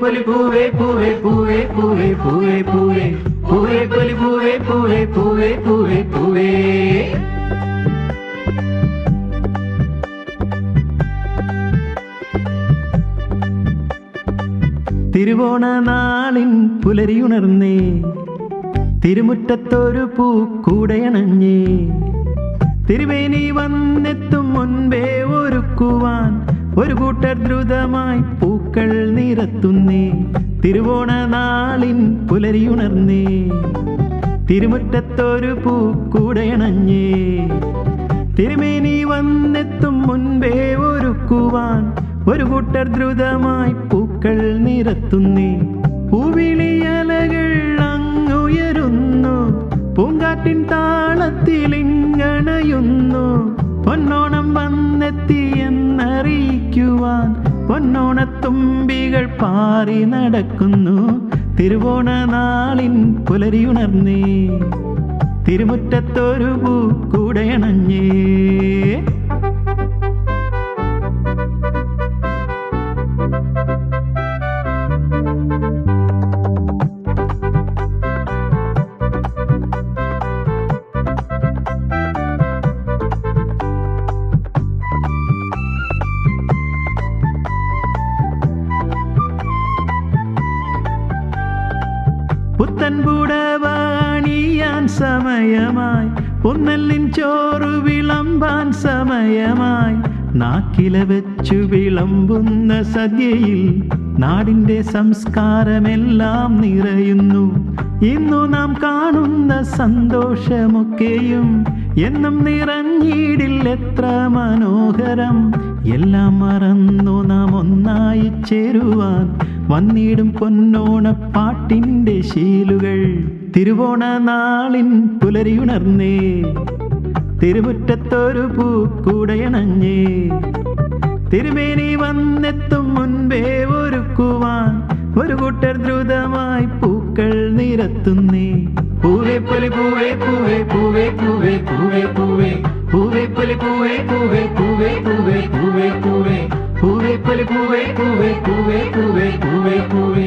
പൊലി പൂവേ പൂവേ പൂവേ പൂവേ പൂവേ പൂവേ പൂവേ പൊലി പൂവേ പൂവേ പൂവേ പൂവേ പൂവേ. തിരുവോണ നാളിൻ പുലരിയുണർന്നേ, തിരുമുറ്റത്തൊരു പൂക്കൂടയണഞ്ഞേ, തിരുവേനി വന്നെത്തും മുൻപേ ഒരുക്കുവാൻ ഒരു കൂട്ടർ ദ്രുതമായി പൂക്കൾ നിരത്തുന്നേ. തിരുവോണ നാളിൻ പുലരിയുണർന്നേ, തിരുമുറ്റത്തൊരു പൂക്കൂടയണഞ്ഞേ, തിരുമേനി വന്നെത്തും മുൻപേ ഒരുക്കുവാൻ ഒരു കൂട്ടർ ദ്രുതമായി പൂക്കൾ നിരത്തുന്നേ. പൂവിളിയലകൾ അങ്ങുയരുന്നു, പൂങ്കാറ്റിൻ താളത്തിലിങ്ങണയുന്നു, പൊന്നോണം വന്നെത്തി എന്നറിയിക്കുവാൻ പൊന്നോണത്തുമ്പികൾ പാറി നടക്കുന്നു. തിരുവോണ നാളിൻ പുലരിയുണർന്നേ, തിരുമുറ്റത്തൊരു പൂക്കൂടയണഞ്ഞേ. പുത്തൻ പുടവാണിയാൻ സമയമായി, പൊന്നല്ലിൻ ചോറു വിളമ്പാൻ സമയമായി, നാക്കില വെച്ചു വിളമ്പുന്ന സദ്യയിൽ നാടിൻ്റെ സംസ്കാരമെല്ലാം നിറയുന്നു. ഇന്നു നാം കാണുന്ന സന്തോഷമൊക്കെയും എന്നും നിറഞ്ഞിടില്ലെത്ര മനോഹരം. എല്ലാം മറന്നു നാം ഒന്നായി ചേരുവാൻ വന്നിടും പൊന്നോണപ്പാട്ടിൻ്റെ ശീലുകൾ. തിരുവോണ നാളിൻ പുലരിയുണർന്നേ, തിരുമുറ്റത്തൊരു പൂക്കൂടയണഞ്ഞേ, തിരുമേനി വന്നെത്തും മുൻപേ ഒരുക്കുവാൻ ഒരു കൂട്ടർ ദ്രുതമായി പൂക്കൾ നിരത്തുന്നേ. പൂവേ പൊലി പൂവേ പൂവേ പൂവേ പൂവേ പൂവേ പൂവേ പൂവേ പൊലി പൂവേ പൂവേ പൂവേ പൂവേ പൂവേ പൂവേ പൂവേ പൊലി പൂവേ പൂവേ പൂവേ പൂവേ പൂവേ പൂവേ.